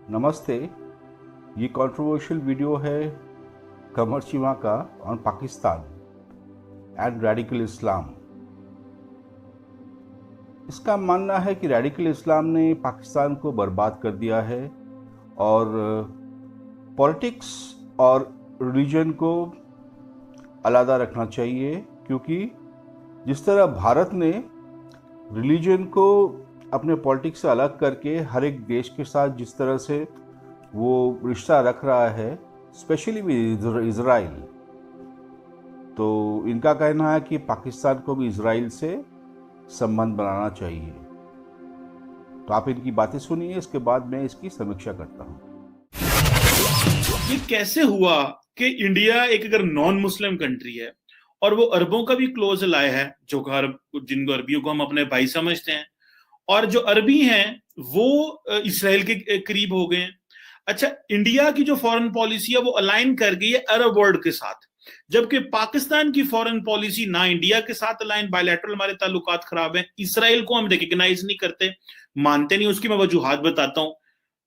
नमस्ते। ये controversial video है कमर चिमा का ऑन पाकिस्तान एंड रेडिकल इस्लाम। इसका मानना है कि रेडिकल इस्लाम ने पाकिस्तान को बर्बाद कर दिया है और पॉलिटिक्स और रिलीजन को अलग रखना चाहिए, क्योंकि जिस तरह भारत ने रिलीजन को अपने पॉलिटिक्स से अलग करके हर एक देश के साथ जिस तरह से वो रिश्ता रख रहा है, स्पेशली विद इज़राइल, तो इनका कहना है कि पाकिस्तान को भी इज़राइल से संबंध बनाना चाहिए। तो आप इनकी बातें सुनिए, इसके बाद मैं इसकी समीक्षा करता हूँ। ये कैसे हुआ कि इंडिया एक अगर नॉन मुस्लिम कंट्री है और वो अरबों का भी क्लोज लाया है, जो अरब जिनको अरबियों को हम अपने भाई समझते हैं, और जो अरबी हैं वो इसराइल के करीब हो गए हैं। अच्छा, इंडिया की जो फॉरेन पॉलिसी है वो अलाइन कर गई है अरब वर्ल्ड के साथ, जबकि पाकिस्तान की फॉरेन पॉलिसी ना इंडिया के साथ अलाइन, बायलैटरल हमारे ताल्लुकात खराब है, इसराइल को हम रिकग्नाइज नहीं करते, मानते नहीं। उसकी मैं वजूहात बताता हूं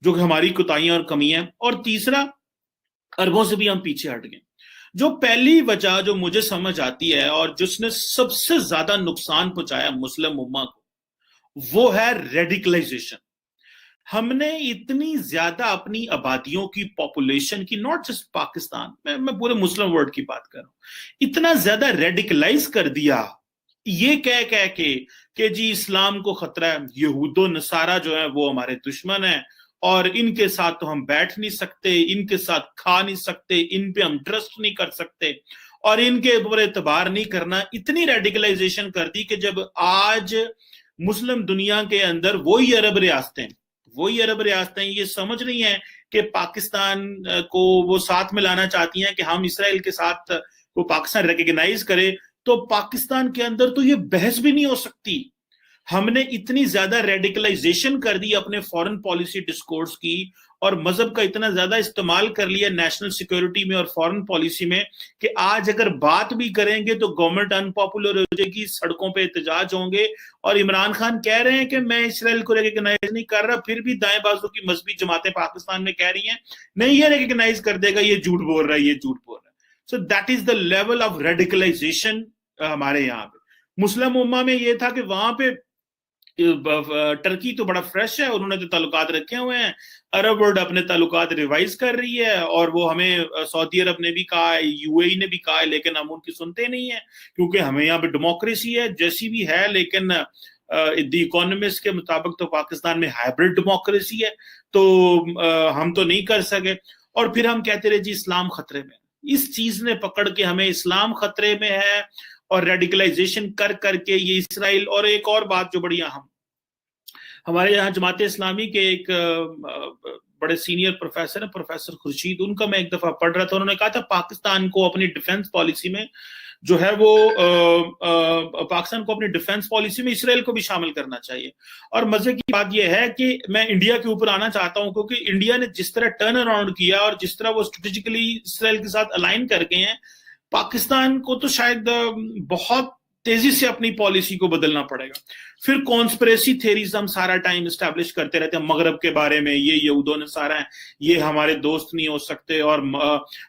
जो कि हमारी कोताहियां और कमियां। और तीसरा, अरबों से भी हम पीछे हट गए। जो पहली वजह जो मुझे समझ आती है और जिसने सबसे ज्यादा नुकसान पहुंचाया मुस्लिम उम्मा को, वो है रेडिकलाइजेशन। हमने इतनी ज्यादा अपनी आबादियों की, पॉपुलेशन की, नॉट जस्ट पाकिस्तान मैं पूरे मुस्लिम वर्ल्ड की बात कर रहा हूं, इतना ज्यादा रेडिकलाइज कर दिया, ये कह कह के कि जी इस्लाम को खतरा है, यहूदो नसारा जो है वो हमारे दुश्मन है और इनके साथ तो हम बैठ नहीं सकते, इनके साथ खा नहीं सकते, इन पे हम ट्रस्ट नहीं कर सकते और इनके ऊपर एतबार नहीं करना। इतनी रेडिकलाइजेशन कर दी कि जब आज मुस्लिम दुनिया के अंदर वही अरब रियासतें ये समझ रही हैं कि पाकिस्तान को वो साथ में लाना चाहती हैं कि हम इसराइल के साथ वो पाकिस्तान रिकग्नाइज करे, तो पाकिस्तान के अंदर तो ये बहस भी नहीं हो सकती। हमने इतनी ज्यादा रेडिकलाइजेशन कर दी अपने फॉरेन पॉलिसी डिस्कोर्स की और मजहब का इतना ज्यादा इस्तेमाल कर लिया नेशनल सिक्योरिटी में और फॉरेन पॉलिसी में कि आज अगर बात भी करेंगे तो गवर्नमेंट अनपॉपुलर हो जाएगी, सड़कों पे एहतजाज होंगे। और इमरान खान कह रहे हैं कि मैं इसराइल को रिकग्नाइज नहीं कर रहा, फिर भी दाएं बाजू की मजहबी जमातें पाकिस्तान में कह रही हैं नहीं ये रिकग्नाइज कर देगा, ये झूठ बोल रहा है, ये झूठ बोल रहा है। So that is the level of radicalisation हमारे यहाँ पे। मुस्लिम उम्मा में ये था कि वहां पे टर्की तो बड़ा फ्रेश है, उन्होंने तो ताल्लुकात रखे हुए हैं, अरब वर्ल्ड अपने ताल्लुकात रिवाइज कर रही है और वो हमें सऊदी अरब ने भी कहा है, यूएई ने भी कहा है, लेकिन हम उनकी सुनते नहीं है क्योंकि हमें यहाँ पे डेमोक्रेसी है जैसी भी है, लेकिन द इकोनॉमिस्ट के मुताबिक तो पाकिस्तान में हाइब्रिड डेमोक्रेसी है, तो हम तो नहीं कर सके। और फिर हम कहते रहे जी इस्लाम खतरे में। इस चीज ने पकड़ के हमें इस्लाम खतरे में है और रेडिकलाइजेशन कर करके ये इसराइल। और एक और बात जो बड़ी अहम, हमारे यहाँ जमात इस्लामी के एक बड़े सीनियर प्रोफेसर है, प्रोफेसर खुर्शीद, उनका मैं एक दफा पढ़ रहा था, उन्होंने कहा था पाकिस्तान को अपनी डिफेंस पॉलिसी में जो है वो पाकिस्तान को अपनी डिफेंस पॉलिसी में इसराइल को भी शामिल करना चाहिए। और मजे की बात यह है कि मैं इंडिया के ऊपर आना चाहता हूं क्योंकि इंडिया ने जिस तरह टर्न अराउंड किया और जिस तरह वो स्ट्रेटेजिकली इसराइल के साथ अलाइन कर गए हैं, पाकिस्तान को तो शायद बहुत तेजी से अपनी पॉलिसी को बदलना पड़ेगा। फिर कॉन्स्पिरेसी थेरीज हम सारा टाइम एस्टैब्लिश करते रहते हैं मगरब के बारे में, ये यहूदों ने सारा है, ये हमारे दोस्त नहीं हो सकते, और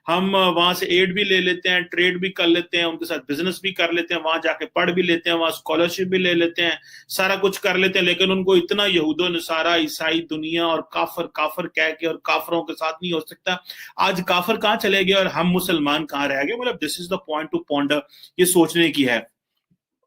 हम वहां से एड भी ले लेते हैं, ट्रेड भी कर लेते हैं, उनके साथ बिजनेस भी कर लेते हैं, वहां जाके पढ़ भी लेते हैं, वहां स्कॉलरशिप भी ले लेते हैं, सारा कुछ कर लेते हैं, लेकिन उनको इतना यहूदों ने सारा ईसाई दुनिया और काफर काफर कह के और काफरों के साथ नहीं हो सकता। आज काफर कहाँ चले गए और हम मुसलमान कहाँ रह गए? मतलब this is the point two ponder, ये सोचने की है।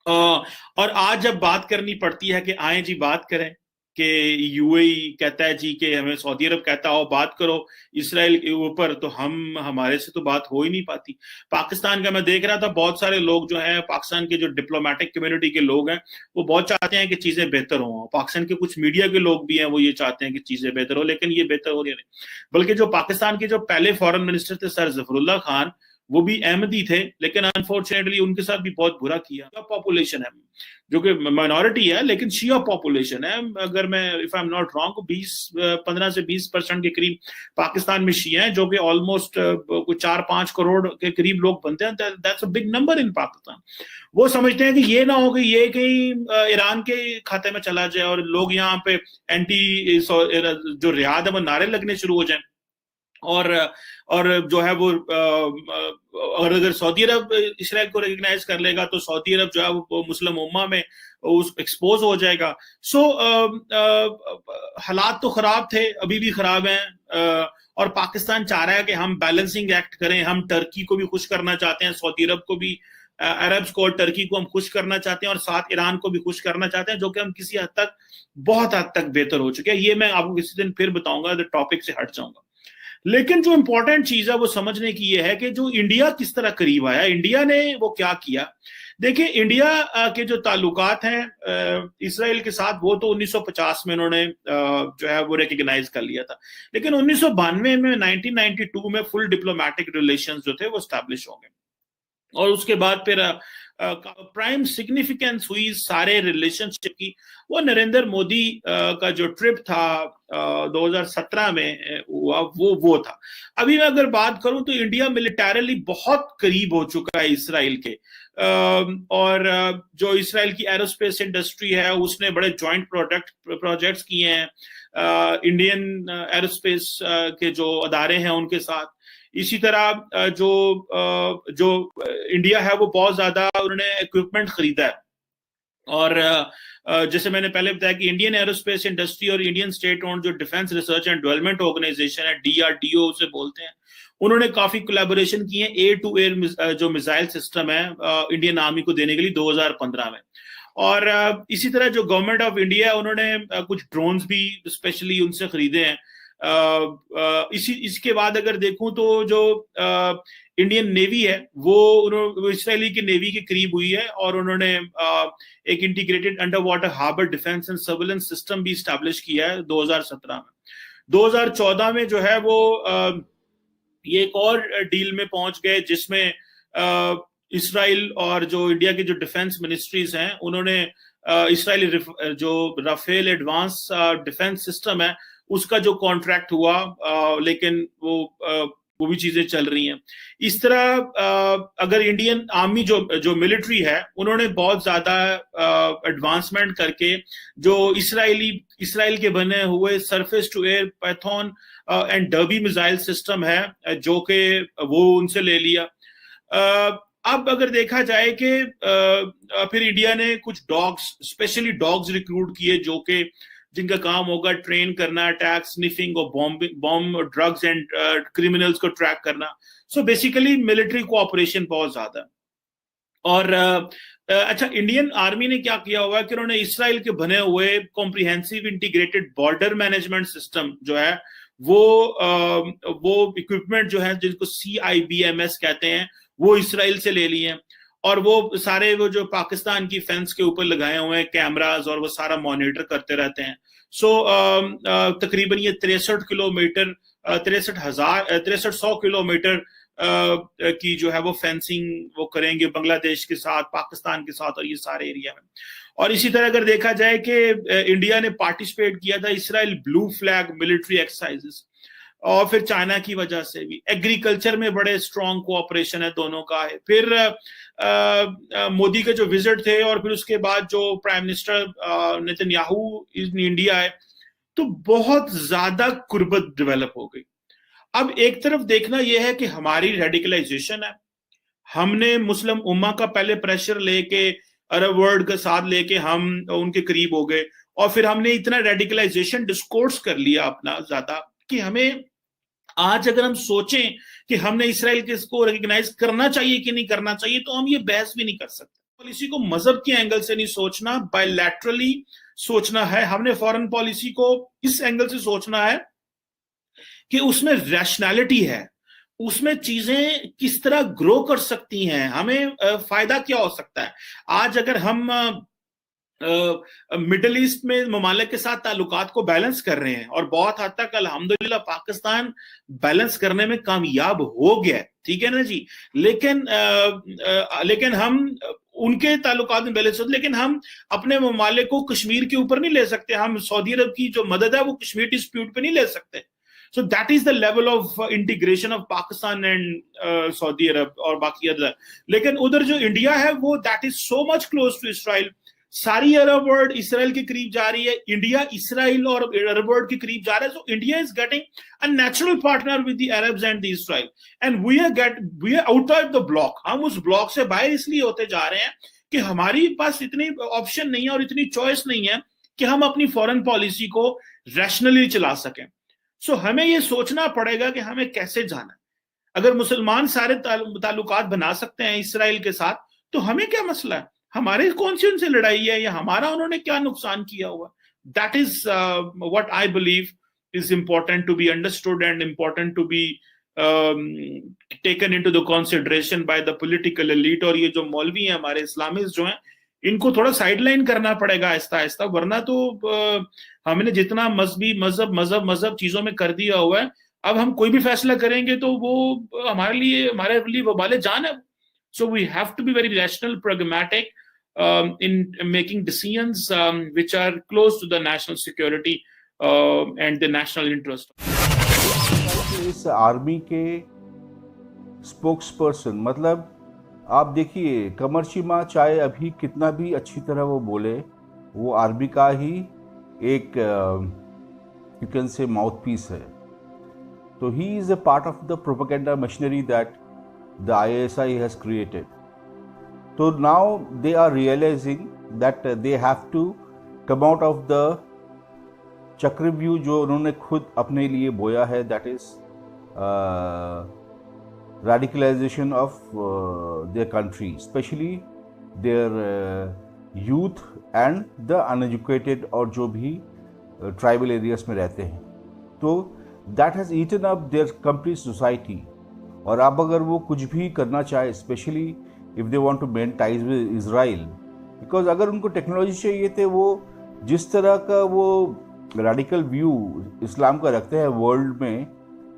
और आज जब बात करनी पड़ती है कि आए जी बात करें, कि यूएई कहता है जी कि हमें सऊदी अरब कहता हो बात करो इसराइल के ऊपर, तो हमारे से तो बात हो ही नहीं पाती। पाकिस्तान का मैं देख रहा था, बहुत सारे लोग जो हैं पाकिस्तान के, जो डिप्लोमेटिक कम्युनिटी के लोग हैं, वो बहुत चाहते हैं कि चीजें बेहतर हो। पाकिस्तान के कुछ मीडिया के लोग भी हैं, वो ये चाहते हैं कि चीजें बेहतर हो, लेकिन ये बेहतर हो रही नहीं। बल्कि जो पाकिस्तान के जो पहले फॉरेन मिनिस्टर थे सर जफरुल्लाह खान, वो भी अहमदी थे, लेकिन अनफॉर्चुनेटली उनके साथ भी बहुत बुरा किया। पॉपुलेशन है जो कि माइनॉरिटी है, लेकिन शिया पॉपुलेशन है। अगर मैं if I am not wrong 15 से 20% के करीब पाकिस्तान में शिया हैं, जो कि ऑलमोस्ट कुछ 4-5 करोड़ के करीब लोग बनते हैं। That's a big number in Pakistan. वो समझते हैं कि ये ना हो कि ये कहीं ईरान के खाते में चला जाए और लोग यहाँ पे एंटी जो रियाद है वो नारे लगने शुरू हो जाए। और जो है वो और अगर सऊदी अरब इसराइल को रिकग्नाइज कर लेगा तो सऊदी अरब जो है वो मुस्लिम उम्मा में उस एक्सपोज हो जाएगा। सो हालात तो खराब थे, अभी भी खराब हैं। और पाकिस्तान चाह रहा है कि हम बैलेंसिंग एक्ट करें, हम टर्की को भी खुश करना चाहते हैं, सऊदी अरब को भी, अरब्स को और टर्की को हम खुश करना चाहते हैं, और साथ ईरान को भी खुश करना चाहते हैं, जो कि हम किसी हद तक, बहुत हद तक बेहतर हो चुके हैं। ये मैं आपको किसी दिन फिर बताऊंगा, टॉपिक से हट जाऊंगा। लेकिन जो इंपॉर्टेंट चीज है वो समझने की ये है कि जो इंडिया किस तरह करीब आया, इंडिया ने वो क्या किया। देखिए, इंडिया के जो ताल्लुकात हैं इसराइल के साथ, वो तो 1950 में उन्होंने जो है वो रिकग्नाइज कर लिया था, लेकिन 1992 में 1992 में फुल डिप्लोमेटिक रिलेशंस जो थे वो स्टैब्लिश हो गए। और उसके बाद फिर प्राइम सिग्निफिकेंस हुई सारे रिलेशनशिप की, वो नरेंद्र मोदी का जो ट्रिप था 2017 में हुआ, वो था। अभी मैं अगर बात करूं तो इंडिया मिलिटरली बहुत करीब हो चुका है इसराइल के, और जो इसराइल की एरोस्पेस इंडस्ट्री है उसने बड़े जॉइंट प्रोजेक्ट्स किए हैं इंडियन एरोस्पेस के जो अदारे हैं उनके साथ। इसी तरह जो इंडिया है वो बहुत ज्यादा उन्होंने इक्विपमेंट खरीदा है। और जैसे मैंने पहले बताया कि इंडियन एरोस्पेस इंडस्ट्री और इंडियन स्टेट ओन्ड जो defence research and development organisation है, DRDO उसे बोलते हैं, उन्होंने काफी कोलैबोरेशन की है एयर टू एयर जो मिसाइल सिस्टम है इंडियन आर्मी को देने के लिए 2015 में। और इसी तरह जो गवर्नमेंट ऑफ इंडिया है उन्होंने कुछ ड्रोन्स भी स्पेशली उनसे खरीदे हैं। इसके बाद अगर देखूं तो जो इंडियन नेवी है वो इसराइली की नेवी के करीब हुई है, और उन्होंने एक integrated under water harbour defence and surveillance system भी स्टैब्लिश किया है 2017 में। 2014 में जो है वो ये एक और डील में पहुंच गए जिसमें इसराइल और जो इंडिया की जो डिफेंस मिनिस्ट्रीज हैं उन्होंने इसराइली जो राफेल एडवांस डिफेंस सिस्टम है उसका जो कॉन्ट्रैक्ट हुआ, लेकिन वो भी चीजें चल रही हैं। इस तरह अगर इंडियन आर्मी जो मिलिट्री है उन्होंने बहुत ज्यादा एडवांसमेंट करके जो इसराइल के बने हुए surface to air Python and Derby missile system है जो कि वो उनसे ले लिया। अब अगर देखा जाए कि फिर इंडिया ने कुछ डॉग्स, स्पेशली डॉग्स रिक्रूट किए जो कि जिनका काम होगा ट्रेन करना, अटैक, स्निफिंग और बॉम्ब ड्रग्स एंड क्रिमिनल्स को ट्रैक करना। सो बेसिकली मिलिट्री कोऑपरेशन बहुत ज्यादा है। और अच्छा, इंडियन आर्मी ने क्या किया हुआ है कि उन्होंने इसराइल के बने हुए comprehensive integrated border management system जो है वो इक्विपमेंट जो है जिनको CIBMS कहते हैं वो इसराइल से ले लिए हैं, और वो सारे वो जो पाकिस्तान की फेंस के ऊपर लगाए हुए हैं कैमरास और वो सारा मॉनिटर करते रहते हैं। सो तकरीबन ये 63 किलोमीटर 6300 किलोमीटर की जो है वो फेंसिंग वो करेंगे बांग्लादेश के साथ, पाकिस्तान के साथ और ये सारे एरिया में। और इसी तरह अगर देखा जाए कि इंडिया ने पार्टिसिपेट किया था Israel blue flag military exercises, और फिर चाइना की वजह से भी एग्रीकल्चर में बड़े स्ट्रॉन्ग कोऑपरेशन है दोनों का है। फिर मोदी के जो विजिट थे और फिर उसके बाद जो prime minister Netanyahu in India है, तो बहुत ज्यादा कुर्बत डेवलप हो गई। अब एक तरफ देखना यह है कि हमारी रेडिकलाइजेशन है, हमने मुस्लिम उम्मा का पहले प्रेशर लेके अरब वर्ल्ड के साथ लेके हम उनके करीब हो गए, और फिर हमने इतना रेडिकलाइजेशन डिस्कोर्स कर लिया अपना ज्यादा कि हमें आज अगर हम सोचें कि हमने इसराइल के इसको रिकग्नाइज करना चाहिए कि नहीं करना चाहिए तो हम ये बहस भी नहीं कर सकते। पॉलिसी को मजहब के एंगल से नहीं सोचना, बायलैटरली सोचना है। हमने फॉरेन पॉलिसी को इस एंगल से सोचना है कि उसमें रैशनैलिटी है, उसमें चीजें किस तरह ग्रो कर सकती हैं, हमें फायदा क्या हो सकता है। आज अगर हम मिडिल ईस्ट में ममालिक के साथ ताल्लुकात को बैलेंस कर रहे हैं, और बहुत हद तक अल्हम्दुलिल्लाह पाकिस्तान बैलेंस करने में कामयाब हो गया है, ठीक है ना जी। लेकिन हम उनके ताल्लुकात में बैलेंस होते, लेकिन हम अपने ममालिक को कश्मीर के ऊपर नहीं ले सकते। हम सऊदी अरब की जो मदद है वो कश्मीर डिस्प्यूट पे नहीं ले सकते। So that is the level of integration of Pakistan and Saudi Arab और बाकी अदर। लेकिन उधर जो इंडिया है वो that is so much close to Israel। सारी अरब वर्ल्ड इसराइल के करीब जा रही है, इंडिया इसराइल और अरब वर्ल्ड के करीब जा रहा है। So India is getting a natural partner with the Arabs and the Israel, and we are outside the block. हम उस ब्लॉक से बाहर इसलिए होते जा रहे हैं कि हमारी पास इतनी ऑप्शन नहीं है और इतनी चॉइस नहीं है कि हम अपनी फॉरेन पॉलिसी को रैशनली चला सकें। सो हमें ये सोचना पड़ेगा कि हमें कैसे जाना है। अगर मुसलमान सारे ताल्लुकात बना सकते हैं इसराइल के साथ, तो हमें क्या मसला है? हमारे कौन सी उनसे लड़ाई है, या हमारा उन्होंने क्या नुकसान किया हुआ? That is what I believe is important to be understood and important to be taken into the consideration by the political elite. और ये जो मौलवी हैं हमारे इस्लामिस्ट जो हैं, इनको थोड़ा साइडलाइन करना पड़ेगा आहिस्ता आहिस्ता, वरना तो हमने जितना मजहबी मजहब चीजों में कर दिया हुआ है, अब हम कोई भी फैसला करेंगे तो वो हमारे लिए वबाले जान है। So we have to be very rational, pragmatic in making decisions which are close to the national security and the national interest. इस आर्मी के स्पोक्स पर्सन, मतलब आप देखिए कमर चीमा चाहे अभी कितना भी अच्छी तरह वो बोले, वो आर्मी का ही एक you can say mouthpiece है। तो he is a part of the propaganda machinery that the ISI has created. So now they are realizing that they have to come out of the चक्रव्यूह जो उन्होंने खुद अपने लिए बोया है, that is radicalization of their country, especially their youth and the uneducated और जो भी tribal areas में रहते हैं। तो that has eaten up their complete society। और अब अगर वो कुछ भी करना चाहे, specially if they want to maintain ties with Israel, because अगर उनको टेक्नोलॉजी चाहिए थे, वो जिस तरह का वो रेडिकल व्यू इस्लाम का रखते हैं वर्ल्ड में,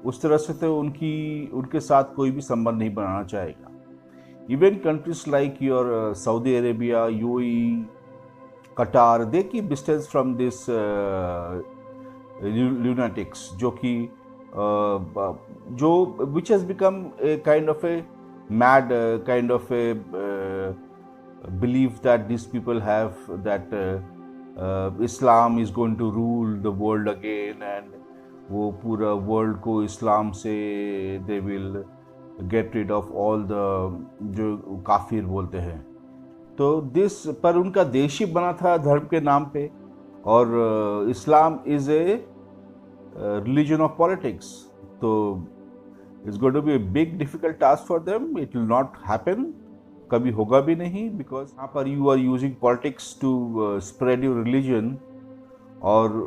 उस तरह से तो उनके साथ कोई भी संबंध नहीं बनाना चाहेगा। Even countries like your Saudi Arabia, UAE, Qatar, they keep distance from this lunatics, जो which has become a kind of a mad kind of a belief that these people have, that Islam is going to rule the world again, and वो पूरा world को इस्लाम से they will get rid of all the जो काफिर बोलते हैं। तो this पर उनका देश ही बना था धर्म के नाम पे, और Islam is a religion of politics. So it's going to be a big difficult task for them. It will not happen, कभी होगा भी नहीं, because यहाँ पर you are using politics to spread your religion। और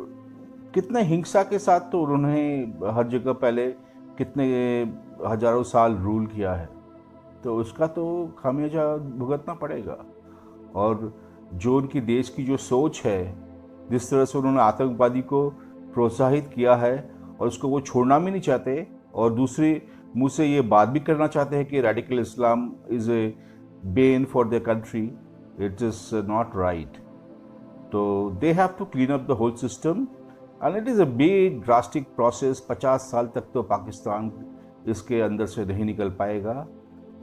कितने हिंसा के साथ तो उन्होंने हर जगह पहले कितने हजारों साल रूल किया है, तो उसका तो खामियाजा भुगतना पड़ेगा। और जो उनकी देश की जो सोच है, जिस तरह से उन्होंने आतंकवादी को प्रोत्साहित किया है, और उसको वो छोड़ना भी नहीं चाहते, और दूसरे मुंह से ये बात भी करना चाहते हैं कि radical Islam is a ban for the country. It is not right. तो they have to clean up the whole system, and it is a big drastic process. 50 साल तक तो पाकिस्तान इसके अंदर से नहीं निकल पाएगा,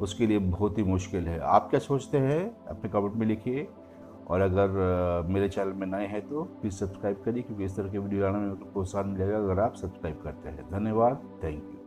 उसके लिए बहुत ही मुश्किल है। आप क्या सोचते हैं अपने कमेंट में लिखिए, और अगर मेरे चैनल में नए हैं तो प्लीज़ सब्सक्राइब करिए, क्योंकि इस तरह के वीडियो लाने में प्रोत्साहन मिलेगा अगर आप सब्सक्राइब करते हैं। धन्यवाद, थैंक यू।